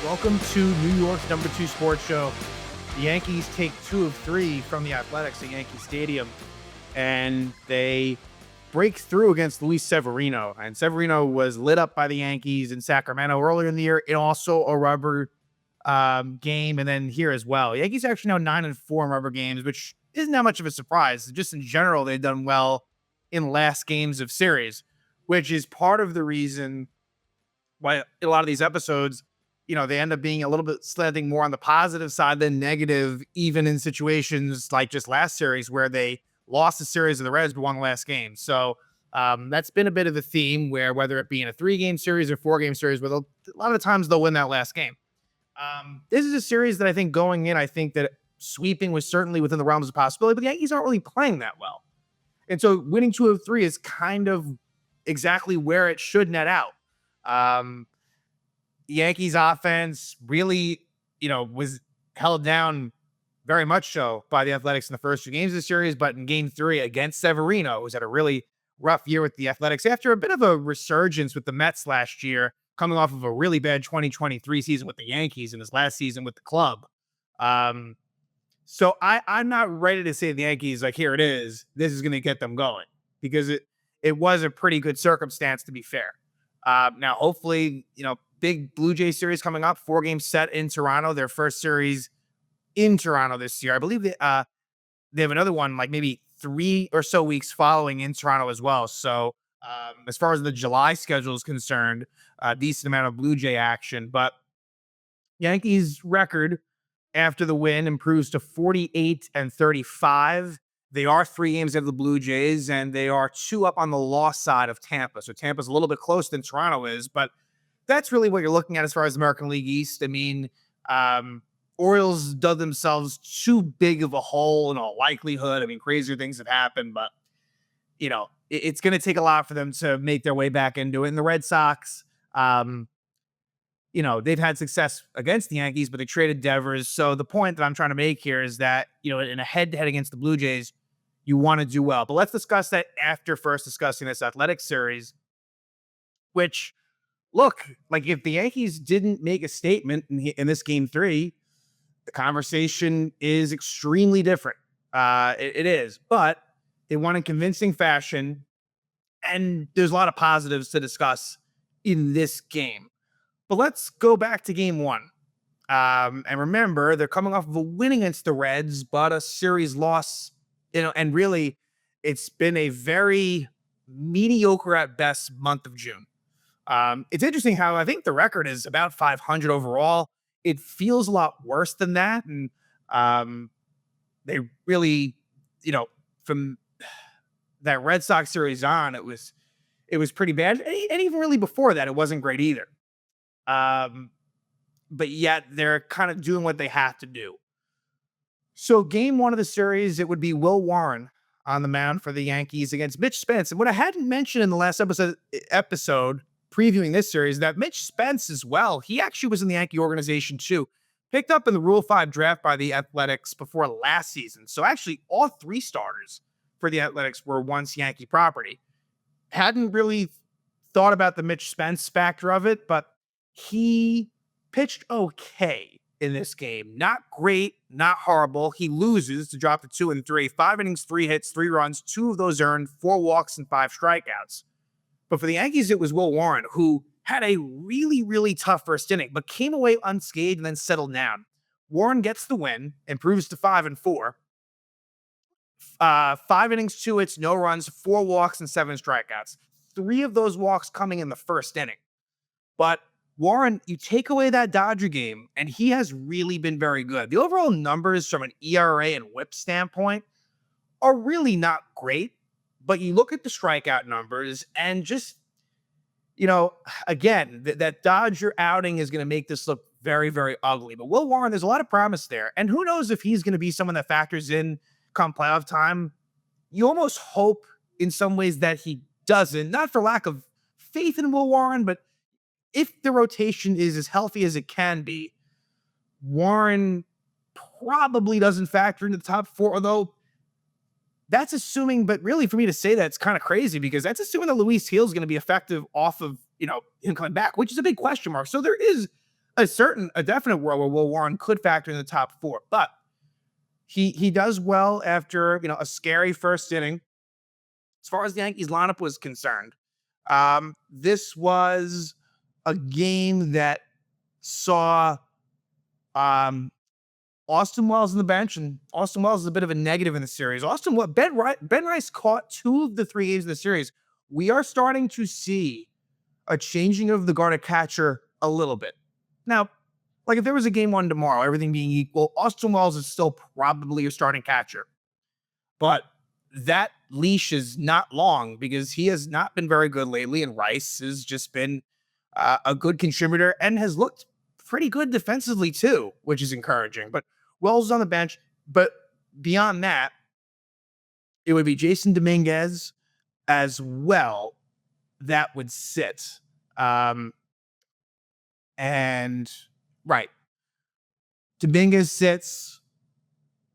Welcome to New York's #2 sports show. The Yankees take 2 of 3 from the Athletics at Yankee Stadium, and they break through against Luis Severino. And Severino was lit up by the Yankees in Sacramento earlier in the year. It also a rubber game, and then here as well. Yankees are actually now 9-4 in rubber games, which isn't that much of a surprise. Just in general, they've done well in last games of series, which is part of the reason why a lot of these episodes, they end up being a little bit slanting more on the positive side than negative, even in situations like just last series where they lost the series of the Reds but won the last game. So that's been a bit of a theme where whether it be in a 3-game series or 4-game series, where a lot of the times they'll win that last game. This is a series that I think going in, I think that sweeping was certainly within the realms of possibility, but the Yankees aren't really playing that well. And so winning 2 of 3 is kind of exactly where it should net out. Yankees offense really, was held down very much so by the Athletics in the first 2 games of the series, but in game 3 against Severino, it was at a really rough year with the Athletics after a bit of a resurgence with the Mets last year, coming off of a really bad 2023 season with the Yankees and his last season with the club. So I'm not ready to say the Yankees, like, here it is, this is going to get them going, because it was a pretty good circumstance, to be fair. Now, hopefully, big Blue Jay series coming up, 4-game set in Toronto, their first series in Toronto this year. I believe they have another one, like maybe 3 or so weeks following in Toronto as well. So as far as the July schedule is concerned, a decent amount of Blue Jay action. But Yankees record after the win improves to 48-35. They are 3 games ahead of the Blue Jays, and they are 2 up on the loss side of Tampa. So Tampa's a little bit closer than Toronto is, but that's really what you're looking at as far as American League East. I mean, Orioles dug themselves too big of a hole in all likelihood. I mean, crazier things have happened, but, it's going to take a lot for them to make their way back into it. And the Red Sox, they've had success against the Yankees, but they traded Devers. So the point that I'm trying to make here is that, in a head-to-head against the Blue Jays, you want to do well. But let's discuss that after first discussing this Athletic series, which, look, like, if the Yankees didn't make a statement in this game 3, the conversation is extremely different. It is, but they won in convincing fashion, and there's a lot of positives to discuss in this game. But let's go back to game 1. And remember, they're coming off of a win against the Reds, but a series loss, and really, it's been a very mediocre at best month of June. It's interesting how I think the record is about 500 overall. It feels a lot worse than that. And they really, from that Red Sox series on, it was pretty bad. And even really before that, it wasn't great either. But yet they're kind of doing what they have to do. So game 1 of the series, it would be Will Warren on the mound for the Yankees against Mitch Spence. And what I hadn't mentioned in the last episode previewing this series, that Mitch Spence as well, he actually was in the Yankee organization too, picked up in the Rule 5 draft by the Athletics before last season. So actually all 3 starters for the Athletics were once Yankee property. Hadn't really thought about the Mitch Spence factor of it, but he pitched okay in this game. Not great, not horrible. He loses to drop to 2 and 3, 5 innings, 3 hits, 3 runs, 2 of those earned, 4 walks and 5 strikeouts. But for the Yankees, it was Will Warren, who had a really, really tough first inning, but came away unscathed and then settled down. Warren gets the win, improves to 5-4. 5 innings, 2 hits, no runs, 4 walks, and 7 strikeouts. 3 of those walks coming in the first inning. But Warren, you take away that Dodger game, and he has really been very good. The overall numbers from an ERA and WHIP standpoint are really not great. But you look at the strikeout numbers and just, again, that Dodger outing is going to make this look very, very ugly. But Will Warren, there's a lot of promise there. And who knows if he's going to be someone that factors in come playoff time. You almost hope in some ways that he doesn't, not for lack of faith in Will Warren, but if the rotation is as healthy as it can be, Warren probably doesn't factor into the top 4, although that's assuming, but really for me to say that, it's kind of crazy because that's assuming that Luis Gil is going to be effective off of, him coming back, which is a big question mark. So there is a definite world where Will Warren could factor in the top four, but he does well after a scary first inning. As far as the Yankees lineup was concerned, this was a game that saw um, Austin Wells on the bench, and Austin Wells is a bit of a negative in the series. Ben Rice caught 2 of the 3 games in the series. We are starting to see a changing of the guard at catcher a little bit. Now, like if there was a game 1 tomorrow, everything being equal, Austin Wells is still probably your starting catcher. But that leash is not long because he has not been very good lately, and Rice has just been a good contributor and has looked pretty good defensively too, which is encouraging. But Wells is on the bench. But beyond that, it would be Jason Dominguez as well that would sit. And right, Dominguez sits,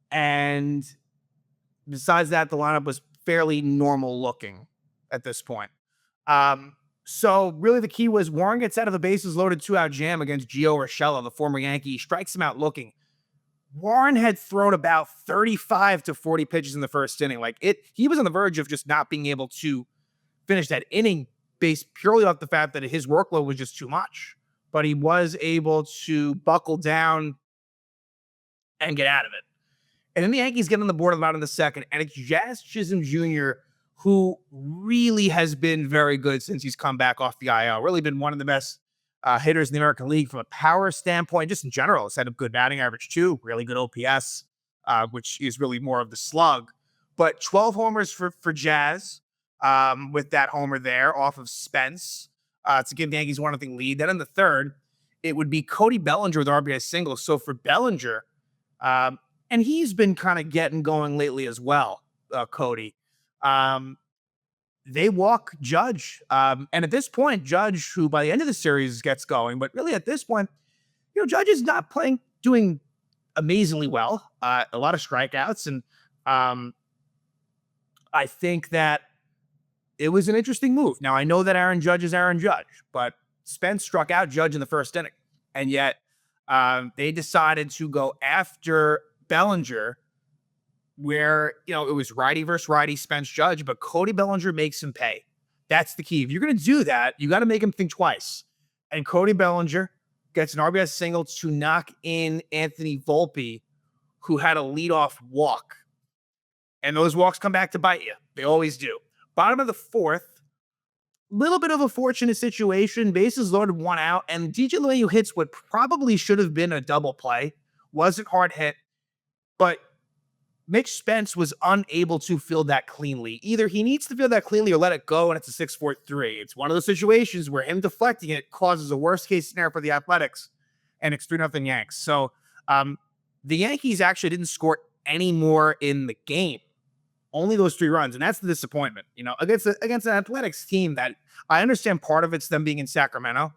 and besides that, the lineup was fairly normal looking at this point. So really the key was Warren gets out of the bases loaded 2-out jam against Gio Urshela, the former Yankee. He strikes him out looking. Warren had thrown about 35 to 40 pitches in the first inning. He was on the verge of just not being able to finish that inning based purely off the fact that his workload was just too much. But he was able to buckle down and get out of it. And then the Yankees get on the board about in the second, and it's Jazz Chisholm Jr., who really has been very good since he's come back off the IL. Really been one of the best hitters in the American League from a power standpoint, just in general. He's had a good batting average too, really good OPS, which is really more of the slug. But 12 homers for Jazz with that homer there off of Spence to give the Yankees 1-0 lead. Then in the third, it would be Cody Bellinger with RBI single. So for Bellinger, and he's been kind of getting going lately as well, Cody. They walk Judge. And at this point, Judge, who by the end of the series gets going, but really at this point, Judge is not doing amazingly well. A lot of strikeouts. And I think that it was an interesting move. Now, I know that Aaron Judge is Aaron Judge, but Spence struck out Judge in the first inning. And yet they decided to go after Bellinger, where, it was righty versus righty, Spence Judge, but Cody Bellinger makes him pay. That's the key. If you're going to do that, you got to make him think twice. And Cody Bellinger gets an RBI single to knock in Anthony Volpe, who had a leadoff walk. And those walks come back to bite you. They always do. Bottom of the fourth, little bit of a fortunate situation. Bases loaded, 1 out, and DJ LeMahieu hits what probably should have been a double play. Wasn't hard hit, but Mitch Spence was unable to field that cleanly. Either he needs to field that cleanly or let it go, and it's a 6-4-3. It's one of those situations where him deflecting it causes a worst-case scenario for the Athletics, and it's 3-0 Yanks. So the Yankees actually didn't score any more in the game. Only those 3 runs, and that's the disappointment. Against an Athletics team that I understand part of it's them being in Sacramento,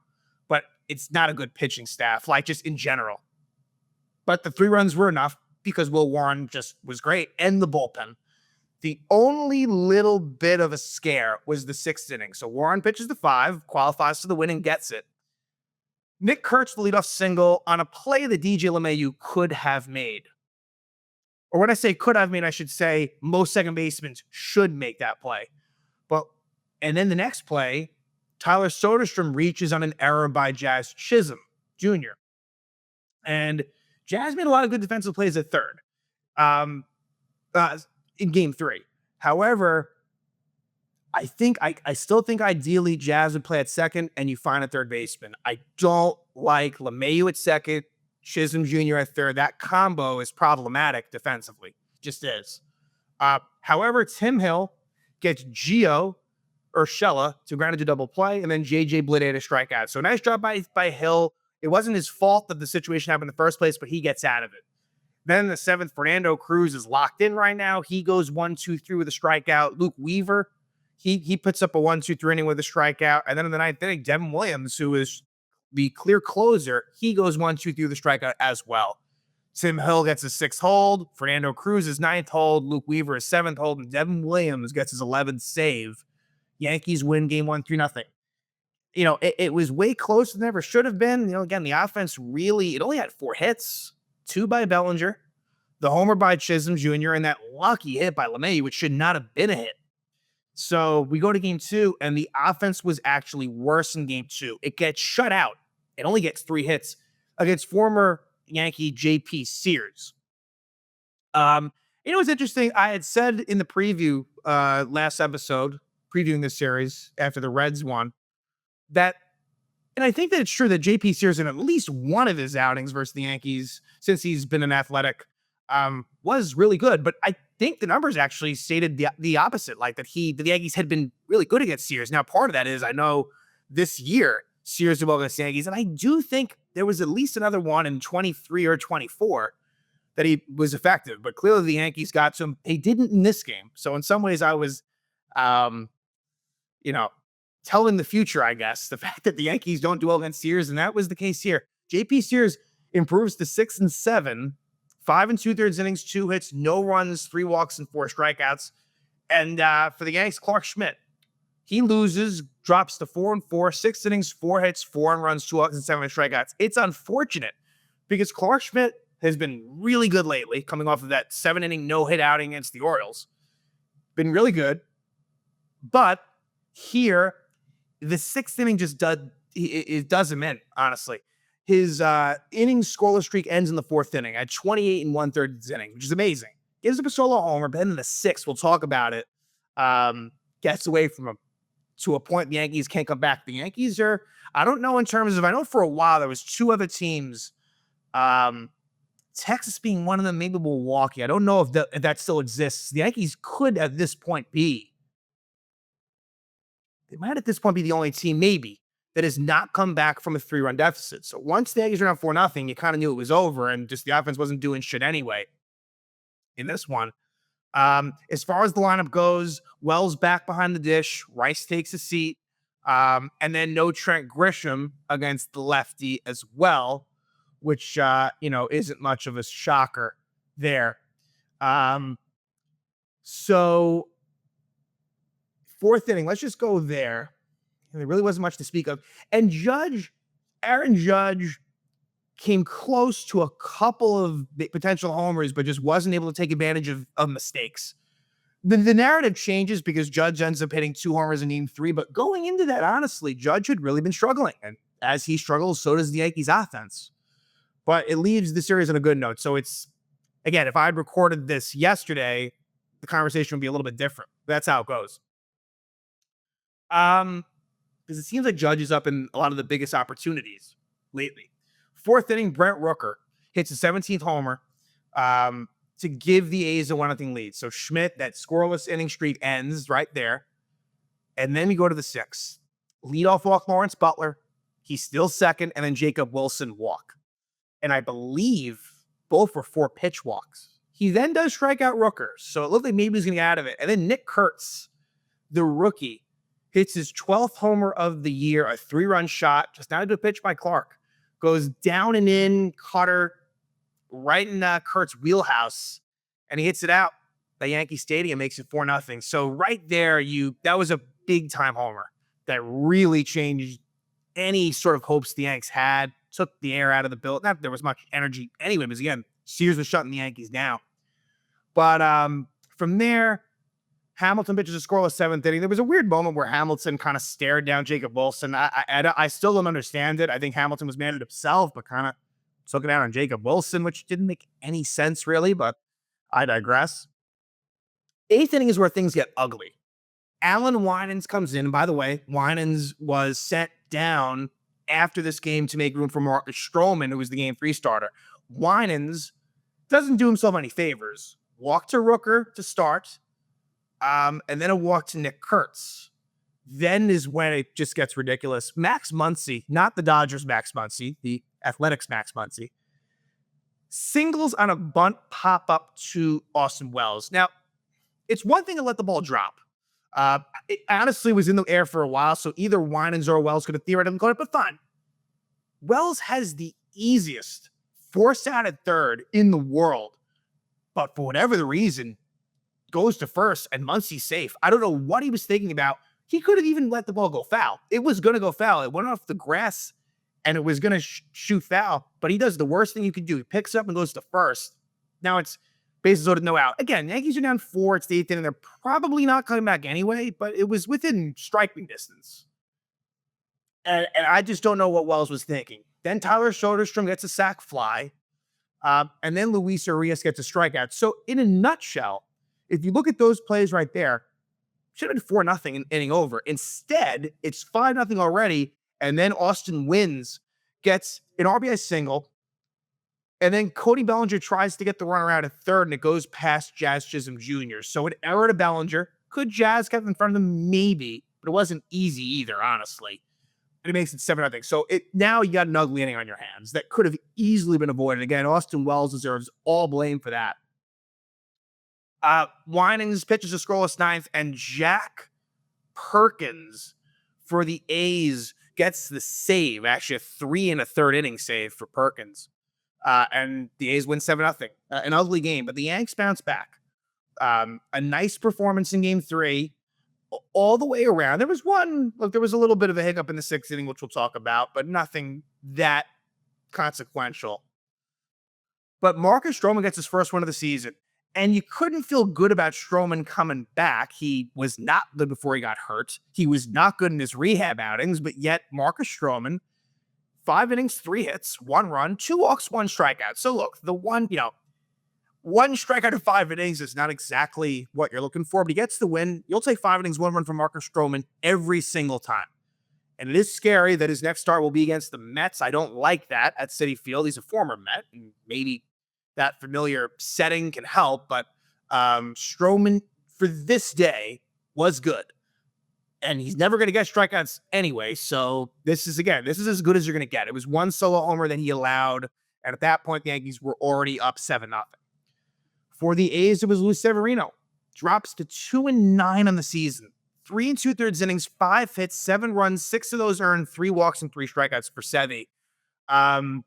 but it's not a good pitching staff, just in general. But the 3 runs were enough because Will Warren just was great, and the bullpen. The only little bit of a scare was the 6th inning. So Warren pitches the 5, qualifies for the win, and gets it. Nick Kurtz, the leadoff single on a play that DJ LeMahieu could have made. Or when I say could have made, I should say most second basemen should make that play. And then the next play, Tyler Soderstrom reaches on an error by Jazz Chisholm Jr. And Jazz made a lot of good defensive plays at third in game 3. However, I still think ideally Jazz would play at second and you find a third baseman. I don't like LeMahieu at second, Chisholm Jr. at third. That combo is problematic defensively. Just is. However, Tim Hill gets Gio Urshela to ground into double play, and then JJ Bleday to strike out. So nice job by Hill. It wasn't his fault that the situation happened in the first place, but he gets out of it. Then in the 7th, Fernando Cruz is locked in right now. He goes 1-2-3 with a strikeout. Luke Weaver, he puts up a 1-2-3 inning with a strikeout. And then in the 9th inning, Devin Williams, who is the clear closer, he goes 1-2-3 with a strikeout as well. Tim Hill gets his 6th hold. Fernando Cruz his 9th hold. Luke Weaver his 7th hold. And Devin Williams gets his 11th save. Yankees win game 1 3-0. it was way closer than it ever should have been. Again, the offense really, it only had 4 hits, 2 by Bellinger, the homer by Chisholm Jr., and that lucky hit by LeMay, which should not have been a hit. So we go to game 2, and the offense was actually worse in game 2. It gets shut out. It only gets 3 hits against former Yankee JP Sears. It's interesting. I had said in the preview last episode, previewing this series after the Reds won, that, and I think that it's true that JP Sears in at least one of his outings versus the Yankees, since he's been an Athletic, was really good. But I think the numbers actually stated the opposite, like that the Yankees had been really good against Sears. Now, part of that is I know this year Sears did well against the Yankees, and I do think there was at least another one in 23 or 24 that he was effective. But clearly the Yankees got to him. They didn't in this game. So in some ways I was, telling the future, I guess, the fact that the Yankees don't do well against Sears, and that was the case here. JP Sears improves to 6-7, 5 2/3 innings, 2 hits, no runs, 3 walks, and 4 strikeouts. And for the Yankees, Clarke Schmidt, he loses, drops to 4-4, 6 innings, 4 hits, 4 runs, 2 walks, and 7 strikeouts. It's unfortunate because Clarke Schmidt has been really good lately, coming off of that 7-inning no-hit outing against the Orioles. Been really good. But here, the 6th inning just does him in, honestly. His innings scoreless streak ends in the 4th inning at 28 1/3 innings, which is amazing. Gives up a solo homer, but then in the 6th, we'll talk about it, gets away from him to a point the Yankees can't come back. The Yankees are, I don't know in terms of, I know for a while there was 2 other teams, Texas being one of them, maybe Milwaukee. I don't know if that still exists. The Yankees could at this point be, they might at this point be the only team maybe that has not come back from a 3-run deficit. So once the Yankees are down 4-0, you kind of knew it was over, and just the offense wasn't doing shit anyway. In this one, as far as the lineup goes, Wells back behind the dish, Rice takes a seat, and then no Trent Grisham against the lefty as well, which isn't much of a shocker there. So 4th inning, let's just go there. There really wasn't much to speak of. And Aaron Judge came close to a couple of potential homers, but just wasn't able to take advantage of mistakes. The narrative changes because Judge ends up hitting 2 homers in game 3, but going into that, honestly, Judge had really been struggling. And as he struggles, so does the Yankees offense. But it leaves the series on a good note. So it's, again, if I had recorded this yesterday, the conversation would be a little bit different. That's how it goes. Because it seems like Judge is up in a lot of the biggest opportunities lately. 4th inning, Brent Rooker hits a 17th homer to give the A's a 1-0 lead. So Schmidt, that scoreless inning streak ends right there. And then we go to the 6th. Leadoff walk Lawrence Butler. He's still second, and then Jacob Wilson walk. And I believe both were 4 pitch walks. He then does strike out Rooker, so it looked like maybe he's going to get out of it. And then Nick Kurtz, the rookie, hits his 12th homer of the year, a 3-run shot, just not a good pitch by Clark. Goes down and in, cutter, right in Kurtz's wheelhouse, and he hits it out at Yankee Stadium, makes it 4-0. So right there, that was a big-time homer that really changed any sort of hopes the Yanks had, took the air out of the build. Not that there was much energy anyway, because again, Sears was shutting the Yankees down. But from there, Hamilton pitches a scoreless 7th inning. There was a weird moment where Hamilton kind of stared down Jacob Wilson. I still don't understand it. I think Hamilton was mad at himself, but kind of took it out on Jacob Wilson, which didn't make any sense really, but I digress. 8th inning is where things get ugly. Alan Winans comes in. And by the way, Winans was sent down after this game to make room for Marcus Stroman, who was the game 3 starter. Winans doesn't do himself any favors. Walk to Rooker to start. And then a walk to Nick Kurtz. Then is when it just gets ridiculous. Max Muncy, not the Dodgers Max Muncy, the Athletics Max Muncy, singles on a bunt pop up to Austin Wells. Now, it's one thing to let the ball drop. It honestly was in the air for a while, so either Winans or Wells could have theoretically caught it, but fine. Wells has the easiest force out at third in the world, but for whatever the reason, goes to first, and Muncy's safe. I don't know what he was thinking about he could have even let the ball go foul. It was going to go foul. It went off the grass and it was going to shoot foul, but he does the worst thing you can do. He picks up and goes to first. Now it's bases loaded, no out. Again, Yankees are down 4. It's the 8th inning. They're probably not coming back anyway, but it was within striking distance. And I just don't know what Wells was thinking. Then Tyler Soderstrom gets a sac fly. And then Luis Severino gets a strikeout. So in a nutshell, if you look at those plays right there, should have been 4-0 in inning over. Instead, it's 5-0 already. And then Austin Wynns gets an RBI single. And then Cody Bellinger tries to get the runner out at third, and it goes past Chisholm Jr. So an error to Bellinger. Could Jazz get in front of him? Maybe. But it wasn't easy either, honestly. And it makes it 7-0. So now you got an ugly inning on your hands that could have easily been avoided. Again, Austin Wells deserves all blame for that. Winans pitches a scoreless 9th, and Jack Perkins for the A's gets the save. Actually, a 3 1/3 inning save for Perkins. And the A's win 7-0. An ugly game, but the Yanks bounce back. A nice performance in game 3. All the way around. There was a little bit of a hiccup in the 6th inning, which we'll talk about, but nothing that consequential. But Marcus Stroman gets his first win of the season, and you couldn't feel good about Stroman coming back. He was not good before he got hurt. He was not good in his rehab outings, but yet Marcus Stroman, 5 innings, 3 hits, 1 run, 2 walks, 1 strikeout. So look, the one strikeout in 5 innings is not exactly what you're looking for, but he gets the win. You'll take 5 innings, 1 run from Marcus Stroman every single time. And it is scary that his next start will be against the Mets. I don't like that at Citi Field. He's a former Met, and maybe that familiar setting can help, but Stroman for this day was good. And he's never going to get strikeouts anyway, so this is as good as you're going to get. It was 1 solo homer that he allowed, and at that point, the Yankees were already up 7-0. For the A's, it was Luis Severino. Drops to 2-9 on the season. 3 2/3 innings, 5 hits, 7 runs, 6 of those earned, 3 walks and 3 strikeouts for Sevy. And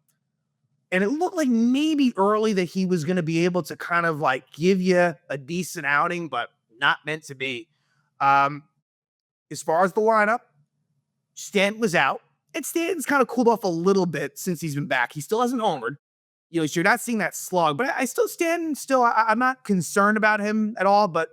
it looked like maybe early that he was going to be able to kind of like give you a decent outing, but not meant to be. As far as the lineup, Stanton was out. And Stanton's kind of cooled off a little bit since he's been back. He still hasn't homered. So you're not seeing that slog, but I'm not concerned about him at all, but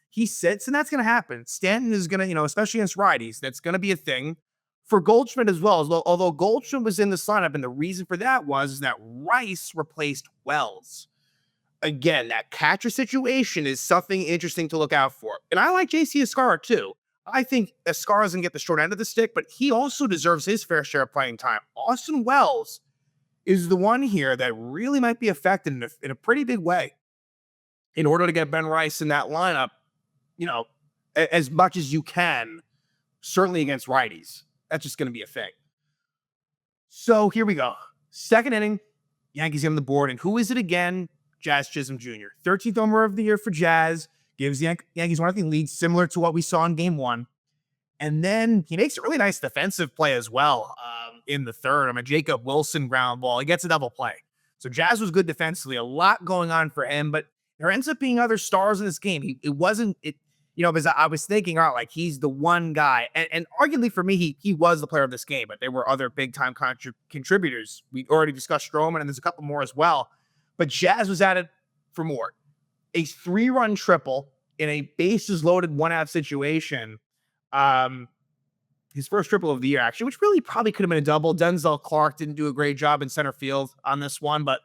he sits and that's going to happen. Stanton is going to, especially against righties, that's going to be a thing for Goldschmidt as well. Although Goldschmidt was in this lineup, and the reason for that was that Rice replaced Wells. Again, that catcher situation is something interesting to look out for. And I like JC Escarra too. I think Escarra's going to get the short end of the stick, but he also deserves his fair share of playing time. Austin Wells is the one here that really might be affected in a pretty big way in order to get Ben Rice in that lineup, as much as you can, certainly against righties. That's just going to be a thing. So here we go. 2nd inning, Yankees on the board, and who is it again? Jazz Chisholm Jr. 13th homer of the year for Jazz, gives the Yankees 1-0 lead, similar to what we saw in game 1. And then he makes a really nice defensive play as well in the 3rd. A Jacob Wilson ground ball. He gets a double play. So Jazz was good defensively. A lot going on for him, but there ends up being other stars in this game. Because I was thinking, he's the one guy. And arguably for me, he was the player of this game, but there were other big-time contributors. We already discussed Stroman, and there's a couple more as well. But Jazz was at it for more. A 3-run triple in a bases-loaded 1-out situation. His first triple of the year, actually, which really probably could have been a double. Denzel Clark didn't do a great job in center field on this one, but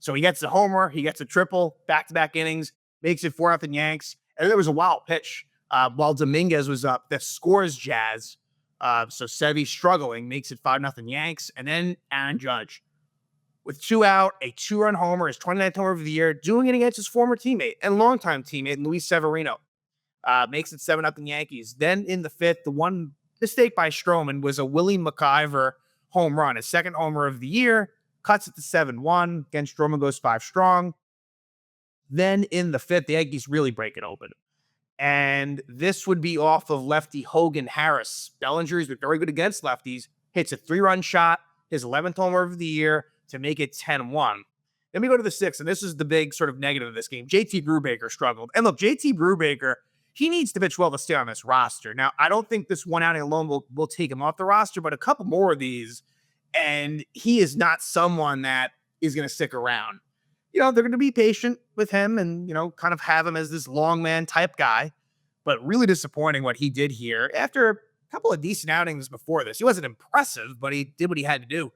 so he gets a homer, he gets a triple, back-to-back innings, makes it 4-0 Yanks. And there was a wild pitch while Dominguez was up that scores Jazz. So Sevy struggling, makes it 5-0 Yanks. And then Aaron Judge with 2 out, a 2-run homer, his 29th homer of the year, doing it against his former teammate and longtime teammate, Luis Severino. Makes it 7-0 Yankees. Then in the 5th, the one mistake by Stroman was a Willie McIver home run, his 2nd homer of the year, cuts it to 7-1. Again, Stroman goes 5 strong. Then in the 5th, the Yankees really break it open. And this would be off of lefty Hogan Harris. Bellinger's been very good against lefties. Hits a 3-run shot, his 11th homer of the year to make it 10-1. Then we go to the 6th, and this is the big sort of negative of this game. JT Brubaker struggled. And look, JT Brubaker, he needs to pitch well to stay on this roster. Now, I don't think this one outing alone will take him off the roster, but a couple more of these, and he is not someone that is going to stick around. They're going to be patient with him and, kind of have him as this long man type guy, but really disappointing what he did here after a couple of decent outings before this. He wasn't impressive, but he did what he had to do.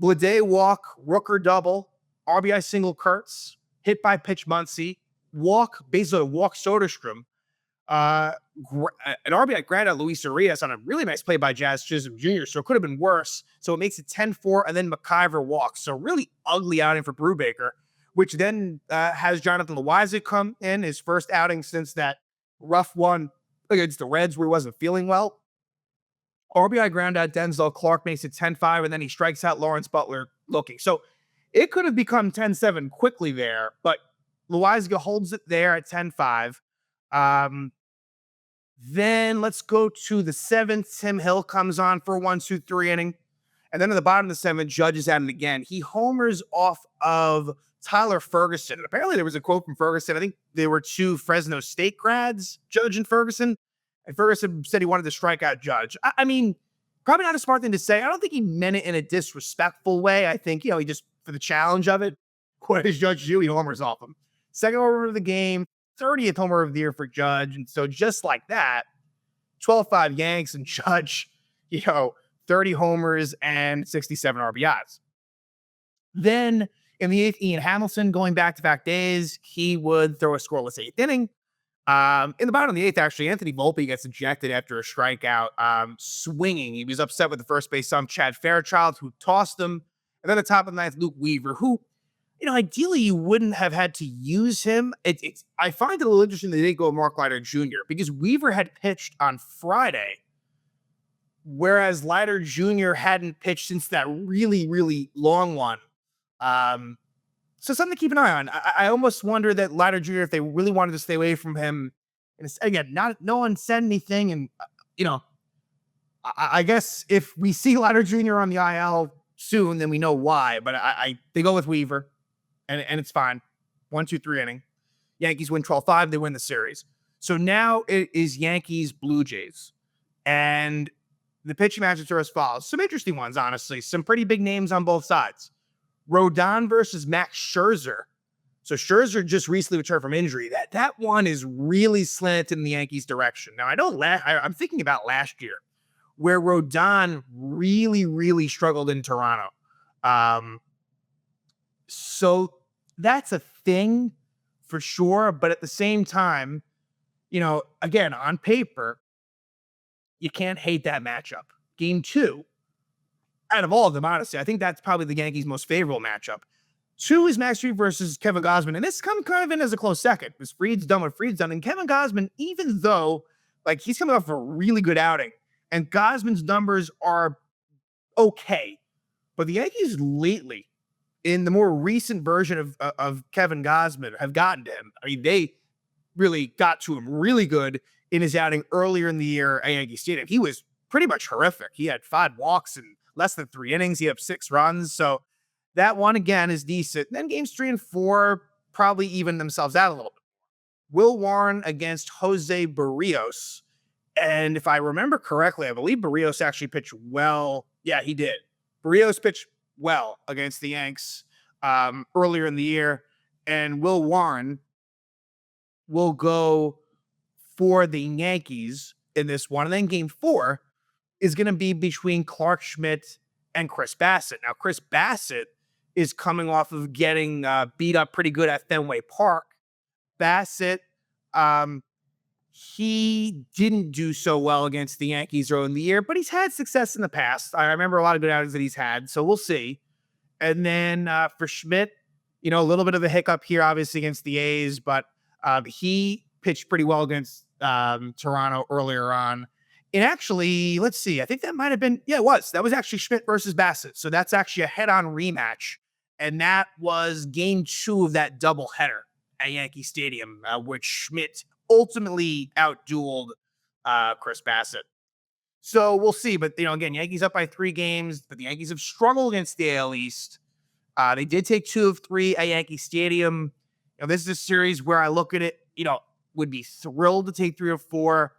Bleday walk, Rooker double, RBI single Kurtz, hit by pitch Muncy, basically walk Soderstrom, an RBI ground out Luis Severino on a really nice play by Jazz Chisholm Jr., so it could have been worse. So it makes it 10-4, and then McIver walks. So really ugly outing for Brubaker, which then has Jonathan Loaiza come in, his first outing since that rough one against the Reds where he wasn't feeling well. RBI ground out Denzel Clark makes it 10-5, and then he strikes out Lawrence Butler looking. So it could have become 10-7 quickly there, but Loaiza holds it there at 10-5. Then let's go to the 7th. Tim Hill comes on for a 1-2-3 inning. And then at the bottom of the 7th, Judge is at it again. He homers off of Tyler Ferguson. And apparently there was a quote from Ferguson. I think there were 2 Fresno State grads, Judge and Ferguson. And Ferguson said he wanted to strike out Judge. I mean, probably not a smart thing to say. I don't think he meant it in a disrespectful way. I think, he just, for the challenge of it, what does Judge do? He homers off him. Second homer of the game, 30th homer of the year for Judge. And so just like that, 12-5 Yanks and Judge, 30 homers and 67 RBIs. Then in the 8th, Ian Hamilton, going back-to-back days, he would throw a scoreless 8th inning. In the bottom of the 8th, actually, Anthony Volpe gets ejected after a strikeout, swinging. He was upset with the first base ump, Chad Fairchild, who tossed him. And then at the top of the 9th, Luke Weaver, who, ideally you wouldn't have had to use him. I find it a little interesting they didn't go with Mark Leiter Jr. because Weaver had pitched on Friday, whereas Leiter Jr. hadn't pitched since that really, really long one. So something to keep an eye on. I almost wonder that Leiter Jr., if they really wanted to stay away from him, and again, no one said anything, and I guess if we see Leiter Jr. on the IL soon, then we know why. But they go with Weaver, and it's fine. 1-2-3 inning. Yankees win 12-5. They win the series. So now it is Yankees Blue Jays, and the pitching matchups are as follows. Some interesting ones, honestly. Some pretty big names on both sides. Rodon versus Max Scherzer. So Scherzer just recently returned from injury. That one is really slanted in the Yankees' direction. Now, I'm thinking about last year, where Rodon really, really struggled in Toronto. So that's a thing for sure. But at the same time, again, on paper, you can't hate that matchup. Game 2, out of all of them, honestly, I think that's probably the Yankees' most favorable matchup. 2 is Max Fried versus Kevin Gausman, and this comes kind of in as a close second, because Fried's done what Fried's done, and Kevin Gausman, even though, he's coming off a really good outing, and Gausman's numbers are okay, but the Yankees lately, in the more recent version of Kevin Gausman, have gotten to him. I mean, they really got to him really good in his outing earlier in the year at Yankee Stadium. He was pretty much horrific. He had 5 walks and less than 3 innings. He had 6 runs. So that one, again, is decent. And then games 3 and 4 probably even themselves out a little bit. Will Warren against Jose Barrios. And if I remember correctly, I believe Barrios actually pitched well. Yeah, he did. Barrios pitched well against the Yanks earlier in the year. And Will Warren will go for the Yankees in this one. And then game 4 is going to be between Clark Schmidt and Chris Bassett. Now, Chris Bassett is coming off of getting beat up pretty good at Fenway Park. Bassett, he didn't do so well against the Yankees early in the year, but he's had success in the past. I remember a lot of good outings that he's had, so we'll see. And then for Schmidt, a little bit of a hiccup here, obviously, against the A's, but he pitched pretty well against Toronto earlier on. And actually, let's see, I think that might have been, it was. That was actually Schmidt versus Bassett. So that's actually a head-on rematch. And that was game 2 of that doubleheader at Yankee Stadium, which Schmidt ultimately outdueled Chris Bassett. So we'll see. But, again, Yankees up by 3 games, but the Yankees have struggled against the AL East. They did take 2 of 3 at Yankee Stadium. This is a series where I look at it, would be thrilled to take 3 or 4,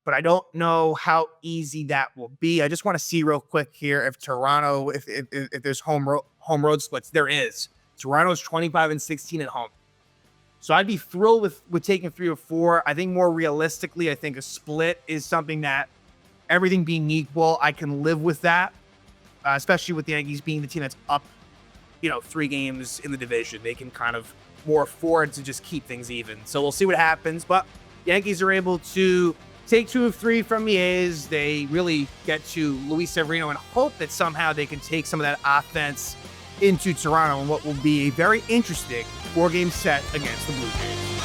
but I don't know how easy that will be. I just want to see real quick here if Toronto, if there's home road splits. There is. Toronto's 25-16 at home. So I'd be thrilled with taking 3 or 4. I think more realistically, I think a split is something that, everything being equal, I can live with that, especially with the Yankees being the team that's up, 3 games in the division. They can kind of more afford to just keep things even. So we'll see what happens. But Yankees are able to take 2 of 3 from the A's. They really get to Luis Severino and hope that somehow they can take some of that offense into Toronto in what will be a very interesting 4-game set against the Blue Jays.